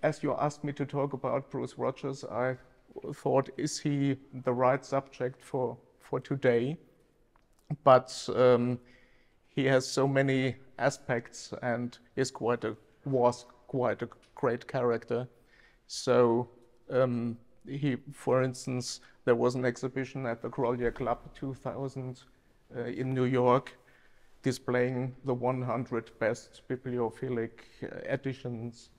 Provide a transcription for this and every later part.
As you asked me to talk about Bruce Rogers, I thought, is he the right subject for today? But he has so many aspects and was quite a great character. So for instance, there was an exhibition at the Grolier Club 2000 in New York, displaying the 100 best bibliophilic editions.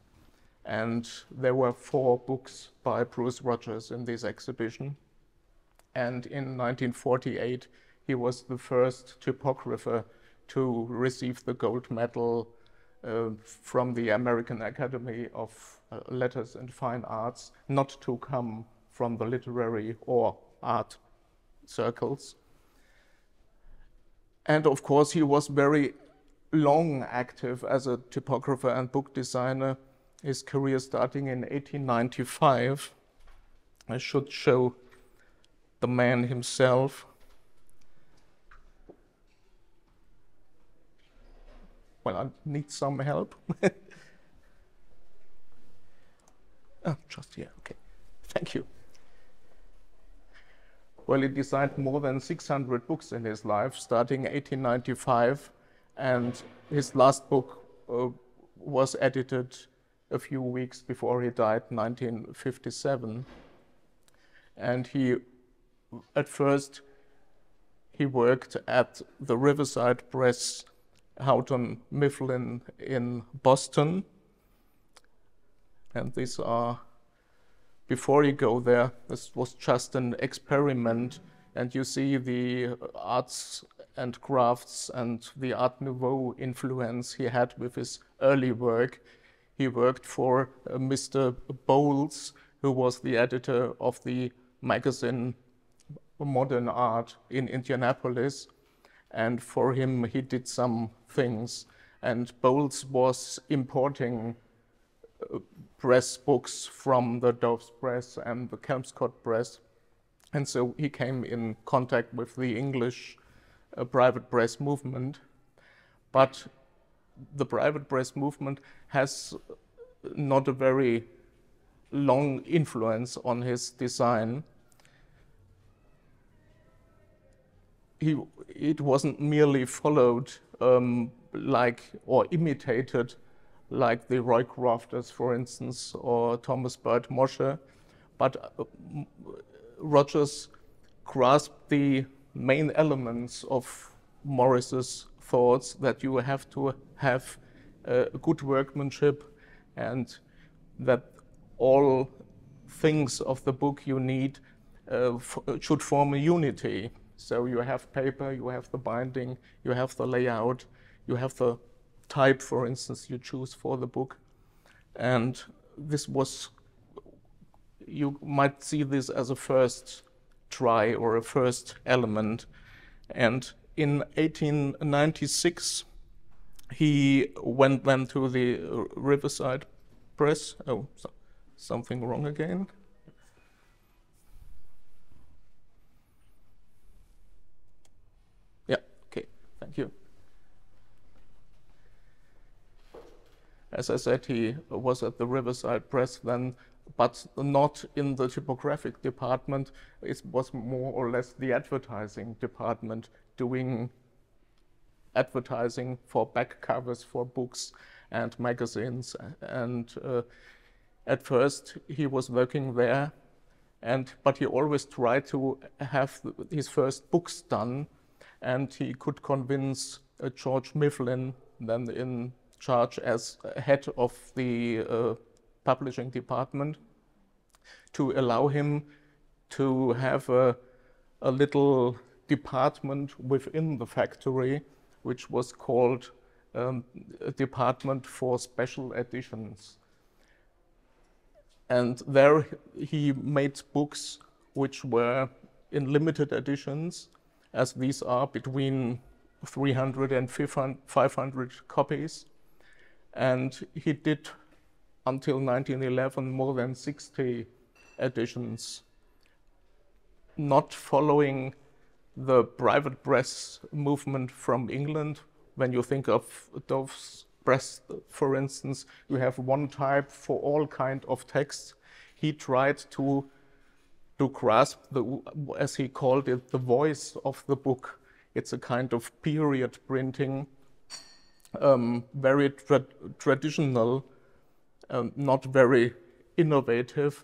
And there were 4 books by Bruce Rogers in this exhibition. And in 1948, he was the first typographer to receive the gold medal from the American Academy of Letters and Fine Arts, not to come from the literary or art circles. And of course, he was very long active as a typographer and book designer, his career starting in 1895. I should show the man himself. Well, I need some help. Oh, just here, okay. Thank you. Well, he designed more than 600 books in his life, starting 1895, and his last book was edited a few weeks before he died, 1957. And at first, he worked at the Riverside Press, Houghton Mifflin in Boston. And these are, before you go there, this was just an experiment. And you see the arts and crafts and the Art Nouveau influence he had with his early work. He worked for Mr. Bowles, who was the editor of the magazine Modern Art in Indianapolis. And for him, he did some things. And Bowles was importing press books from the Doves Press and the Kelmscott Press. And so he came in contact with the English private press movement. But the private press movement has not a very long influence on his design. It wasn't merely followed or imitated like the Roycrofters, for instance, or Thomas Burt Mosher, but Rogers grasped the main elements of Morris's thoughts, that you have to have good workmanship and that all things of the book you need should form a unity. So you have paper, you have the binding, you have the layout, you have the type, for instance, you choose for the book. And this was, you might see this as a first try or a first element. And in 1896, he went then to the Riverside Press. Oh, something wrong again. Yeah, okay, thank you. As I said, he was at the Riverside Press then, but not in the typographic department. It was more or less the advertising department, doing advertising for back covers for books and magazines. And at first he was working there, but he always tried to have his first books done, and he could convince George Mifflin, then in charge as head of the publishing department, to allow him to have a little department within the factory, which was called a department for special editions. And there he made books which were in limited editions, as these are between 300 and 500 copies. And he did, until 1911, more than 60 editions, not following the private press movement from England. When you think of Doves Press, for instance, you have one type for all kind of texts. He tried to grasp as he called it, the voice of the book. It's a kind of period printing, very traditional, not very innovative,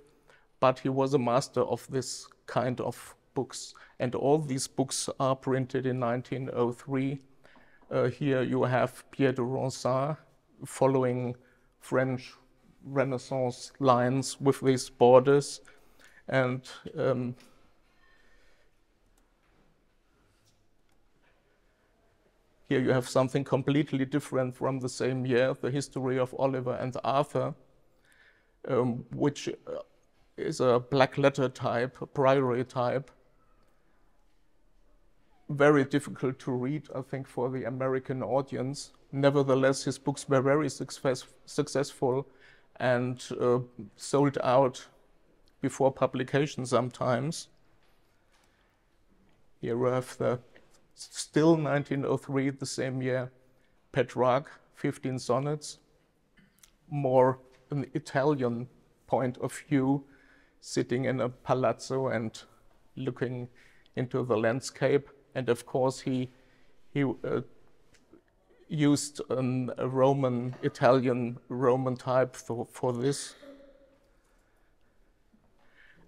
but he was a master of this kind of books. And all these books are printed in 1903. Here you have Pierre de Ronsard following French Renaissance lines with these borders. And here you have something completely different from the same year, the history of Oliver and Arthur, which is a black letter type, a priory type. Very difficult to read, I think, for the American audience. Nevertheless, his books were very successful and sold out before publication sometimes. Here we have the, still 1903, the same year, Petrarch, 15 sonnets, more an Italian point of view, sitting in a palazzo and looking into the landscape. And of course, he used a Roman, Italian Roman type for this.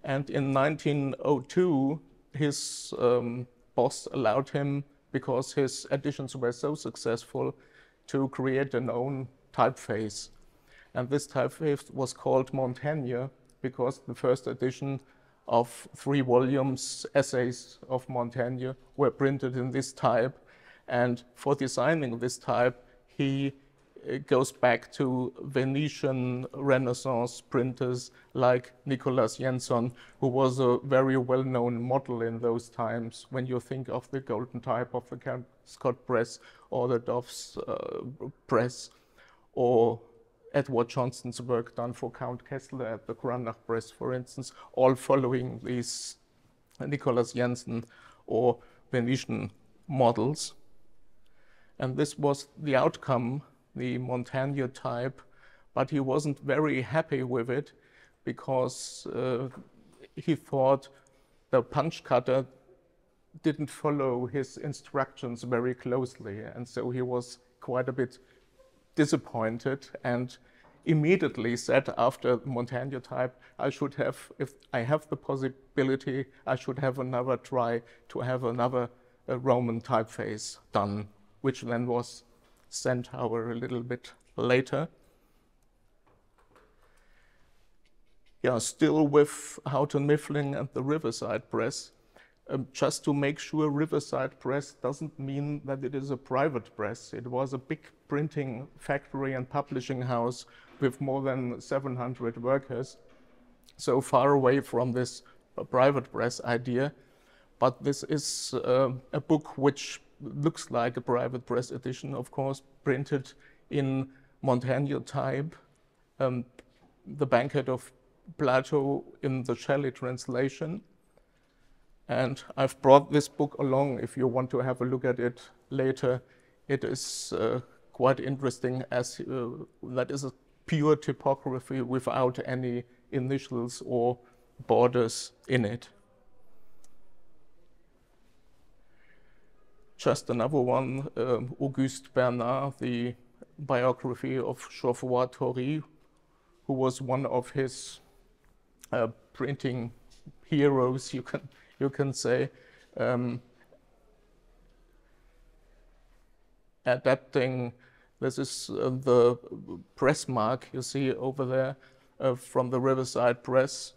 And in 1902, his boss allowed him, because his editions were so successful, to create an own typeface. And this typeface was called Montaigne, because the first edition of 3 volumes, essays of Montaigne, were printed in this type. And for designing this type, he goes back to Venetian Renaissance printers like Nicholas Jenson, who was a very well-known model in those times. When you think of the golden type of the Scott Press or the Dove's Press, or Edward Johnston's work done for Count Kessler at the Cranach Press, for instance, all following these Nicholas Jenson or Venetian models. And this was the outcome, the Montaigne type, but he wasn't very happy with it, because he thought the punch cutter didn't follow his instructions very closely, and so he was quite a bit disappointed and immediately said, after Montaigne type, I should have, if I have the possibility, I should have another try to have another Roman typeface done, which then was Centaur a little bit later. Yeah, still with Houghton Mifflin and the Riverside Press. Just to make sure, Riverside Press doesn't mean that it is a private press. It was a big printing factory and publishing house with more than 700 workers, so far away from this private press idea. But this is a book which looks like a private press edition, of course, printed in Montaigne type, the Banquet of Plato in the Shelley translation. And I've brought this book along if you want to have a look at it later. It is quite interesting, as that is a pure typography without any initials or borders in it. Just another one, Auguste Bernard, the biography of Geoffroy-Tory, who was one of his printing heroes, you can say, adapting. This is the press mark you see over there from the Riverside Press,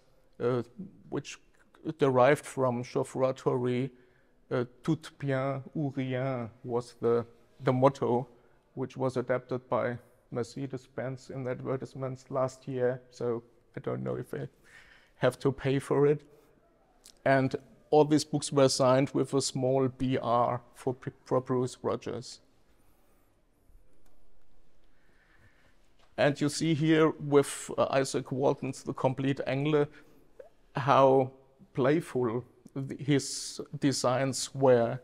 which derived from Geoffroy-Tory. Tout bien ou rien was the motto, which was adapted by Mercedes-Benz in the advertisements last year. So I don't know if I have to pay for it. And all these books were signed with a small BR for Bruce Rogers. And you see here with Isaac Walton's The Complete Angler how playful his designs were.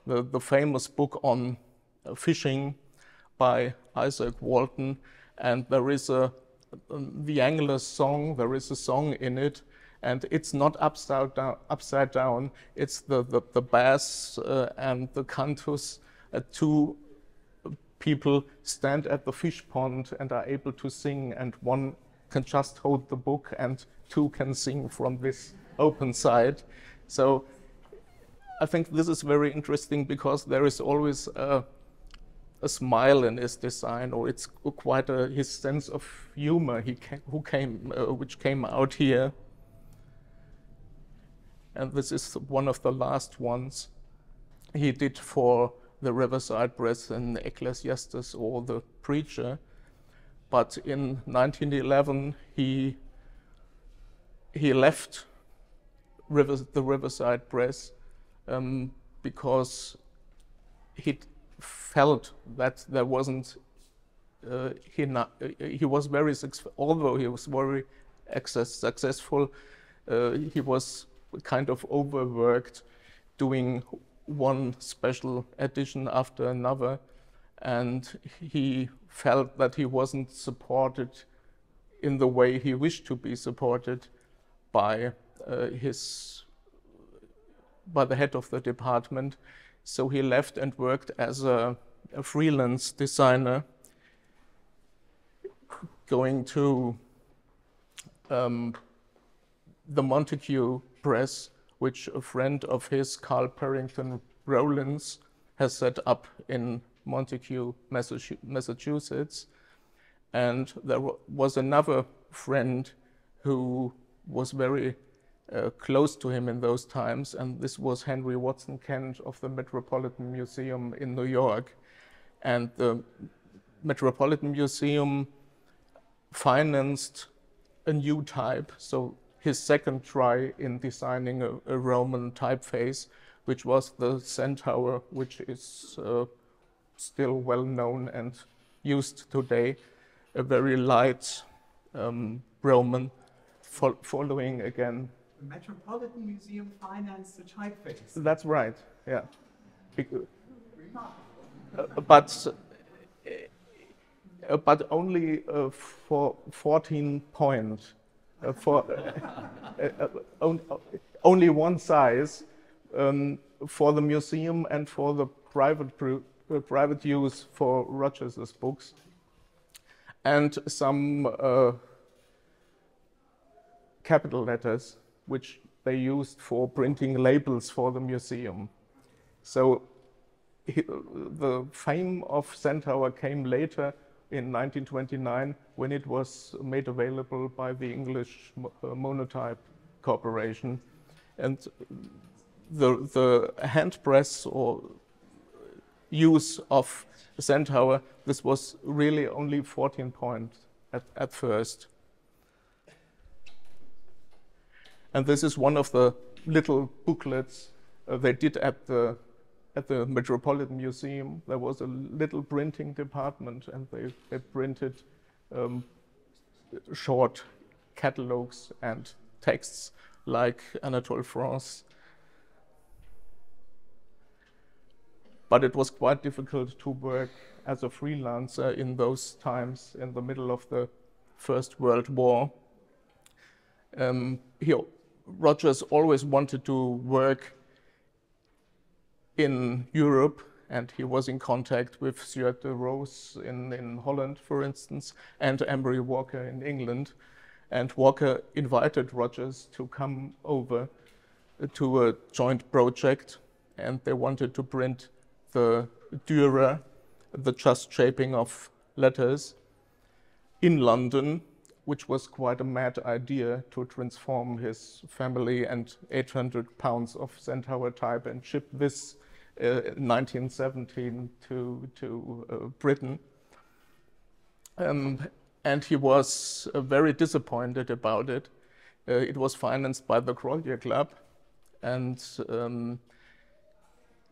The famous book on fishing by Isaac Walton, and there is the Angelus song. There is a song in it, and it's not upside down. It's the bass and the cantus. Two people stand at the fish pond and are able to sing, and one can just hold the book, and two can sing from this open side. So I think this is very interesting because there is always a smile in his design, or it's quite his sense of humor which came out here. And this is one of the last ones he did for the Riverside Press in Ecclesiastes, or the Preacher. But in 1911, he left the Riverside Press because he felt that there wasn't, he was very successful, although he was very successful, he was kind of overworked, doing one special edition after another, and he felt that he wasn't supported in the way he wished to be supported by the head of the department. So he left and worked as a freelance designer, going to the Montague Press, which a friend of his, Carl Parrington Rowlands, has set up in Montague, Massachusetts. And there was another friend who was very close to him in those times, and this was Henry Watson Kent of the Metropolitan Museum in New York. And the Metropolitan Museum financed a new type, so his second try in designing a Roman typeface, which was the Centaur, which is still well known and used today, a very light Roman, following again. The Metropolitan Museum financed the typeface. That's right, yeah. But only for 14 points. Only one size for the museum and for the private use for Rogers's books, and some capital letters which they used for printing labels for the museum. So the fame of Centaur came later in 1929, when it was made available by the English Monotype Corporation. And the hand press or use of Centaur, this was really only 14 points at first. And this is one of the little booklets they did at the Metropolitan Museum. There was a little printing department, and they printed short catalogs and texts like Anatole France. But it was quite difficult to work as a freelancer in those times, in the middle of the First World War. Rogers always wanted to work in Europe, and he was in contact with Stuart de Rose in Holland, for instance, and Emery Walker in England. And Walker invited Rogers to come over to a joint project, and they wanted to print the Dürer, the just shaping of letters, in London, which was quite a mad idea to transform his family and 800 pounds of Centaur type and ship this 1917 to Britain. And he was very disappointed about it. It was financed by the Grolier Club, and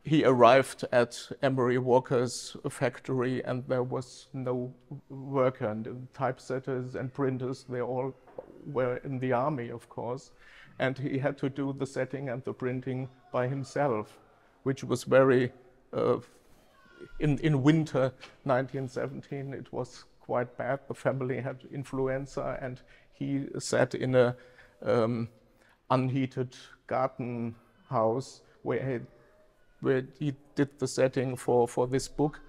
he arrived at Emery Walker's factory, and there was no worker, and typesetters and printers, they all were in the army, of course, and he had to do the setting and the printing by himself, which was very in winter 1917, it was quite bad. The family had influenza, and he sat in a unheated garden house where he did the setting for this book.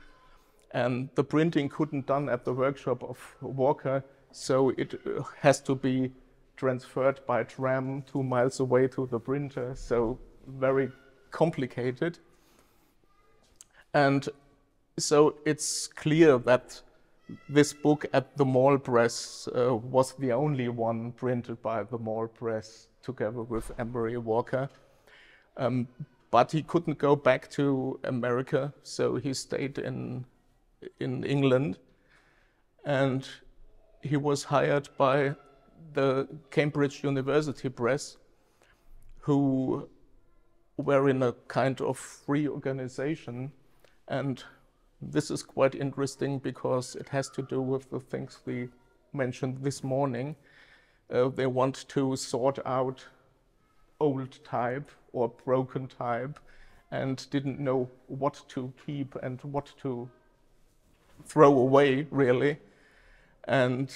And the printing couldn't done at the workshop of Walker, so it has to be transferred by tram 2 miles away to the printer, so very complicated. And so it's clear that this book at the Mall Press was the only one printed by the Mall Press together with Emery Walker. But he couldn't go back to America, so he stayed in England, and he was hired by the Cambridge University Press, who were in a kind of free organization. And this is quite interesting because it has to do with the things we mentioned this morning. They want to sort out old type or broken type and didn't know what to keep and what to throw away, really. And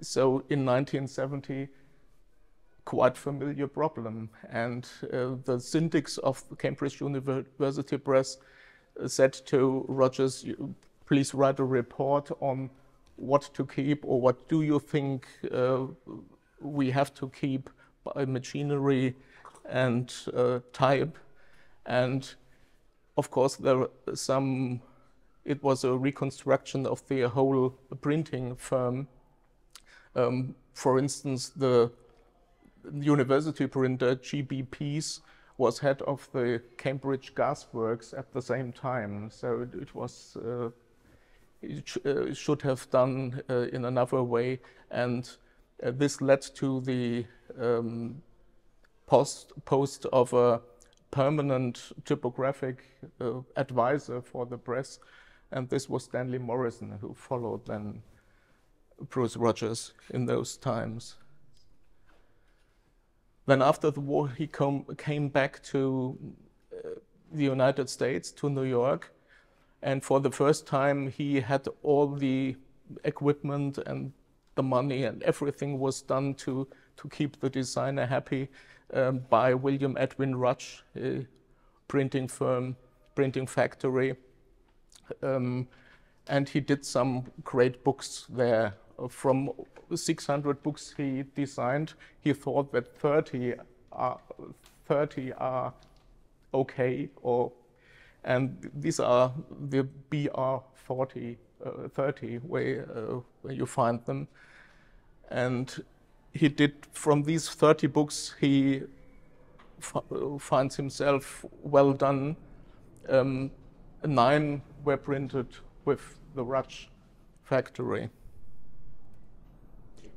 so in 1970, quite familiar problem. And the syndics of the Cambridge University Press said to Rogers, please write a report on what to keep, or what do you think we have to keep by machinery and type. And of course there were some, it was a reconstruction of the whole printing firm. For instance, the university printer GBPs was head of the Cambridge Gas Works at the same time. So it was, it should have done in another way. And this led to the post of a permanent typographic advisor for the press. And this was Stanley Morrison, who followed then Bruce Rogers in those times. Then after the war, he came back to the United States, to New York. And for the first time, he had all the equipment and the money, and everything was done to keep the designer happy by William Edwin Rudge, a printing firm, printing factory. And he did some great books there. From 600 books he designed, he thought that 30 are okay, and these are the BR 30 where you find them. And he did, from these 30 books, he finds himself well done. 9 were printed with the Rudge factory.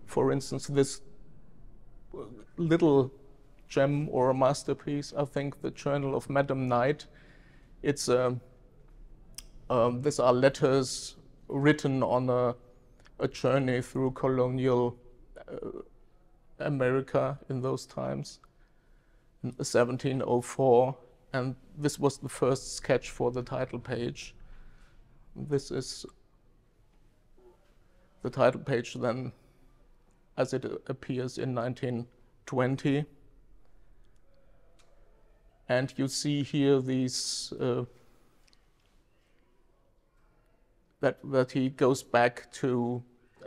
For instance, this little gem or a masterpiece, I think, the Journal of Madame Knight. It's these are letters written on a journey through colonial America in those times, in 1704, and this was the first sketch for the title page. This is the title page then, as it appears in 1920. And you see here these, that he goes back to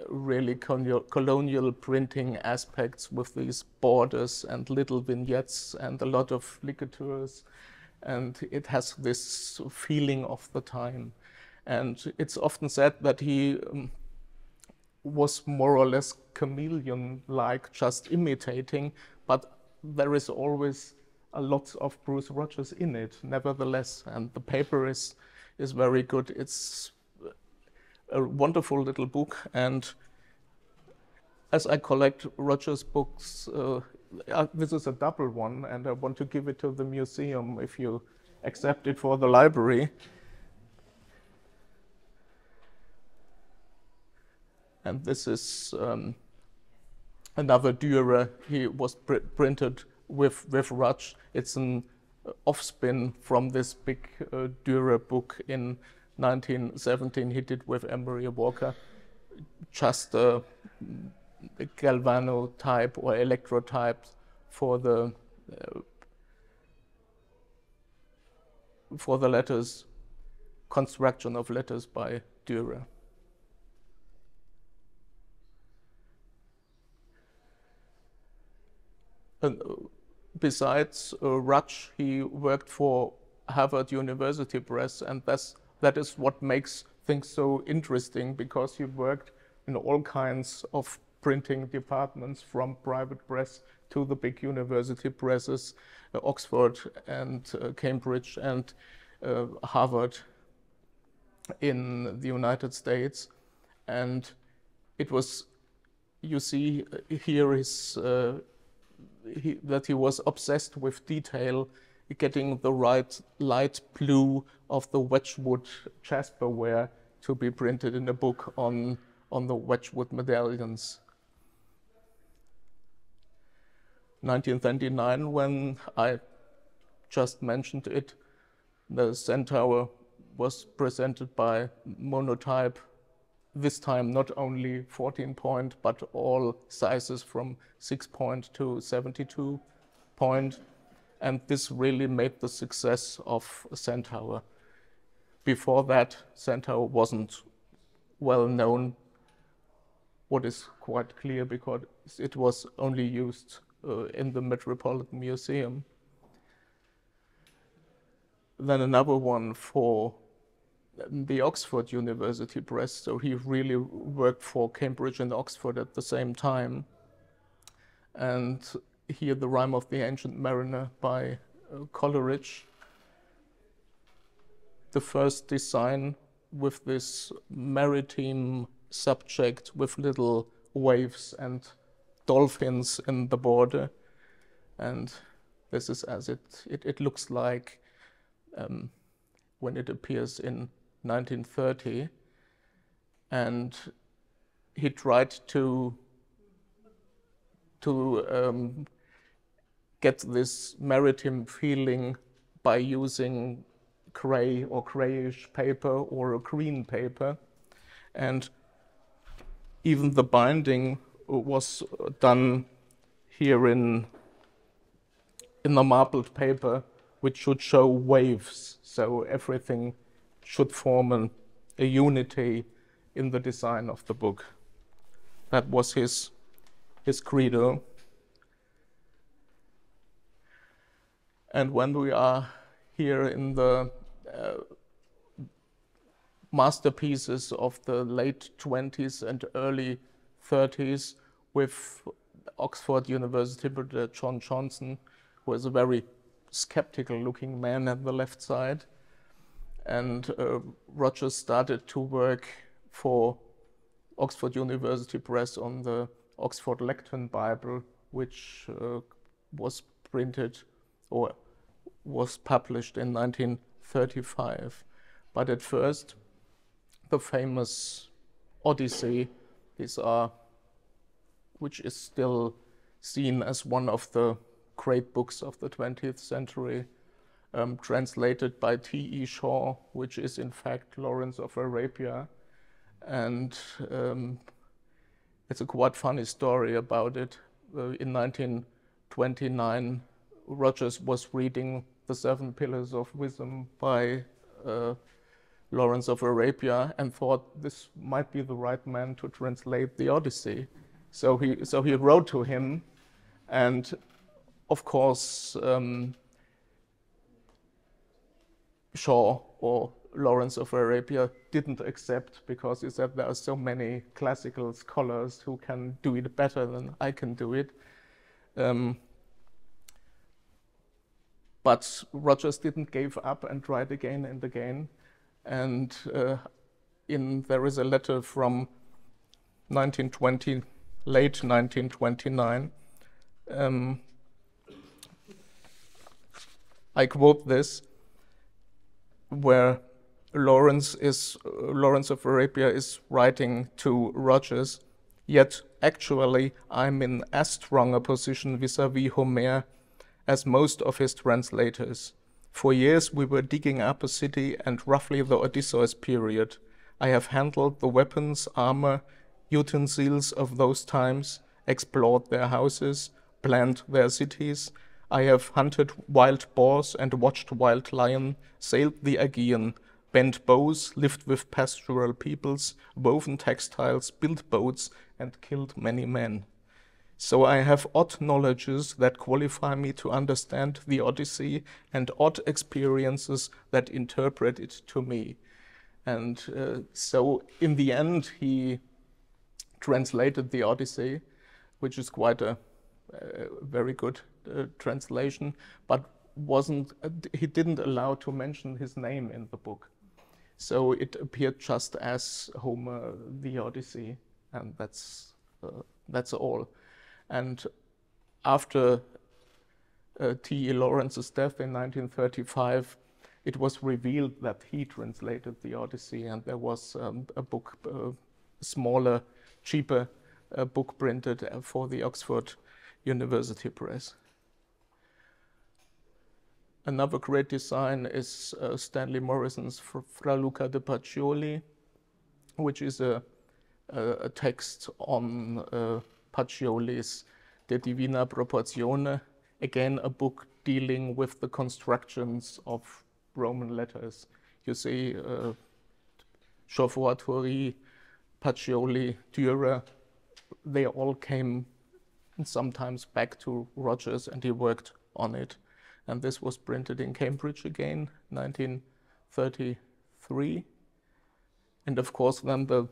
really colonial printing aspects with these borders and little vignettes and a lot of ligatures. And it has this feeling of the time. And it's often said that he was more or less chameleon-like, just imitating, but there is always a lot of Bruce Rogers in it, nevertheless, and the paper is very good. It's a wonderful little book, and as I collect Rogers books, this is a double one, and I want to give it to the museum if you accept it for the library. And this is another Dürer. He was printed with Rudge. It's an offspin from this big Dürer book in 1917 he did with Emery Walker, just a galvanotype or electrotype for the letters, construction of letters by Dürer. And besides Rutsch, he worked for Harvard University Press, and that is what makes things so interesting, because he worked in all kinds of printing departments, from private press to the big university presses, Oxford and Cambridge and Harvard in the United States. And it was, you see here is that he was obsessed with detail, getting the right light blue of the Wedgwood jasperware to be printed in a book on the Wedgwood medallions. 1929, when I just mentioned it, the Centaur was presented by Monotype, this time not only 14 point, but all sizes from 6 point to 72 point. And this really made the success of Centaur. Before that, Centaur wasn't well known, what is quite clear, because it was only used in the Metropolitan Museum. Then another one for the Oxford University Press, so he really worked for Cambridge and Oxford at the same time. And here, The Rime of the Ancient Mariner by Coleridge. The first design with this maritime subject with little waves and dolphins in the border. And this is as it looks like when it appears in 1930. And he tried to get this maritime feeling by using gray or grayish paper or a green paper. And even the binding was done here in the marbled paper, which should show waves. So everything should form a unity in the design of the book. That was his credo. And when we are here in the masterpieces of the late 20s and early 30s with Oxford University, John Johnson, who is a very skeptical looking man at the left side. And Rogers started to work for Oxford University Press on the Oxford Lectern Bible, which was printed or was published in 1935. But at first, the famous Odyssey, which is still seen as one of the great books of the 20th century, translated by T.E. Shaw, which is in fact Lawrence of Arabia. And it's a quite funny story about it. In 1929, Rogers was reading The Seven Pillars of Wisdom by Lawrence of Arabia and thought this might be the right man to translate the Odyssey. So he wrote to him, and of course Shaw or Lawrence of Arabia didn't accept, because he said there are so many classical scholars who can do it better than I can do it. But Rogers didn't give up and tried again and again. And there is a letter from 1920, late 1929. I quote this, where Lawrence of Arabia is writing to Rogers, "Yet actually I'm in as strong a position vis-a-vis Homer as most of his translators. For years we were digging up a city and roughly the Odysseus period. I have handled the weapons, armor, utensils of those times, explored their houses, planned their cities. I have hunted wild boars and watched wild lion, sailed the Aegean, bent bows, lived with pastoral peoples, woven textiles, built boats, and killed many men. So I have odd knowledges that qualify me to understand the Odyssey and odd experiences that interpret it to me. And so in the end, he translated the Odyssey, which is quite a very good translation, but he didn't allow to mention his name in the book. So it appeared just as Homer, the Odyssey, and that's all. And after T.E. Lawrence's death in 1935, it was revealed that he translated the Odyssey, and there was a book, smaller, cheaper book printed for the Oxford University Press. Another great design is Stanley Morrison's Fra Luca de Pacioli, which is a text on Pacioli's De Divina Proportione, again a book dealing with the constructions of Roman letters. You see Geoffroy Toury, Pacioli, Dürer, they all came sometimes back to Rogers and he worked on it. And this was printed in Cambridge again, 1933. And of course then the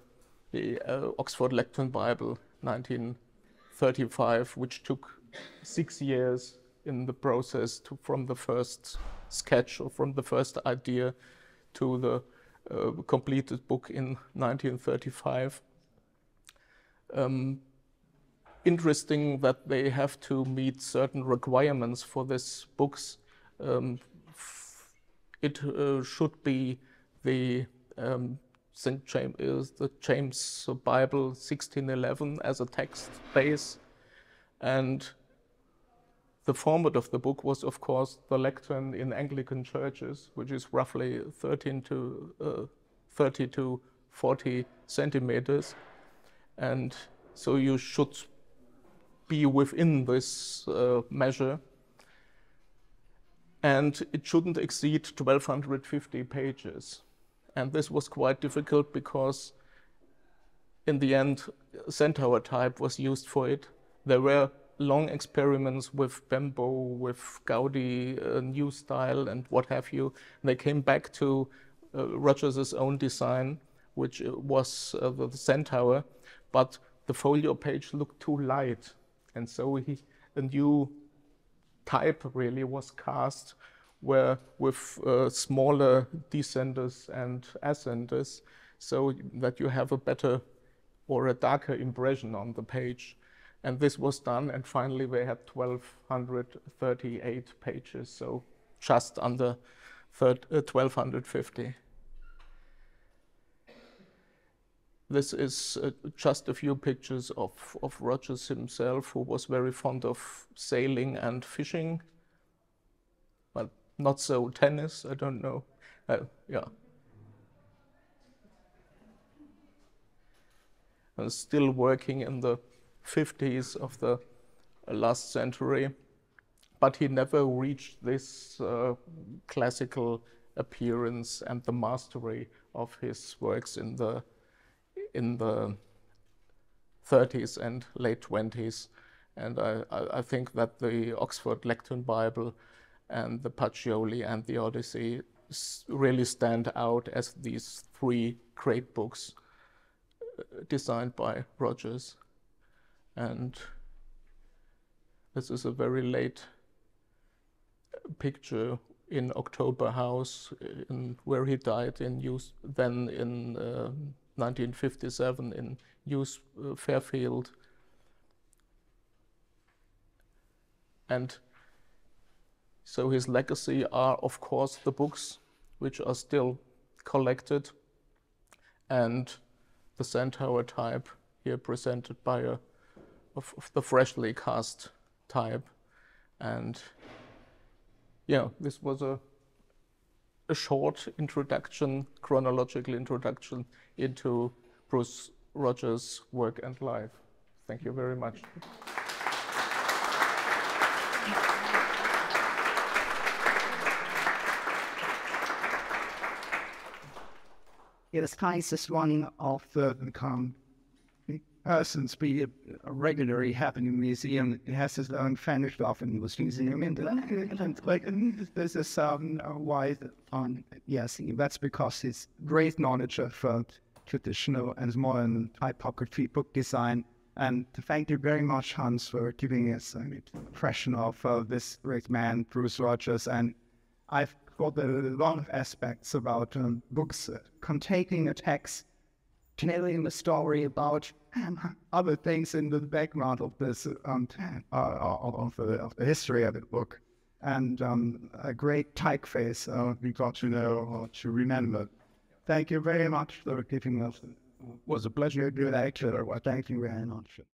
Oxford Lectern Bible, 1935, which took 6 years in the process from the first sketch or from the first idea to the completed book in 1935. Interesting that they have to meet certain requirements for these books. It should be the James Bible 1611 as a text base, and the format of the book was, of course, the lectern in Anglican churches, which is roughly 30 to 40 centimeters, and so you should be within this measure, and it shouldn't exceed 1250 pages. And this was quite difficult because in the end Centaur type was used for it. There were long experiments with Bembo, with Gaudi, new style and what have you. And they came back to Rogers' own design, which was the Centaur, but the folio page looked too light. And so a new type really was cast, where with smaller descenders and ascenders, so that you have a better or a darker impression on the page. And this was done, and finally they had 1238 pages, so just under 1250. This is just a few pictures of Rogers himself, who was very fond of sailing and fishing. Well, not so tennis, I don't know. Yeah. And still working in the 50s of the last century, but he never reached this classical appearance and the mastery of his works in the 30s and late 20s. And I think that the Oxford Lectern Bible and the Pacioli and the Odyssey really stand out as these three great books designed by Rogers. And this is a very late picture in October House, where he died in 1957 in Fairfield. And so his legacy are, of course, the books which are still collected, and the Centaur type here presented by of the freshly cast type. And yeah, this was a a short introduction, chronological introduction into Bruce Rogers' work and life. Thank you very much. It's nice as one of the persons we regularly have in the museum. It has his own finished off in the museum. And this is why, yes, that's because his great knowledge of traditional and modern typography, book design. And thank you very much, Hans, for giving us an impression of this great man, Bruce Rogers. And I've got a lot of aspects about books containing a text, telling a story about other things in the background of this of the history of the book, and a great typeface we got to know or to remember. Thank you very much for giving us. It was a pleasure to do that. Thank you very much.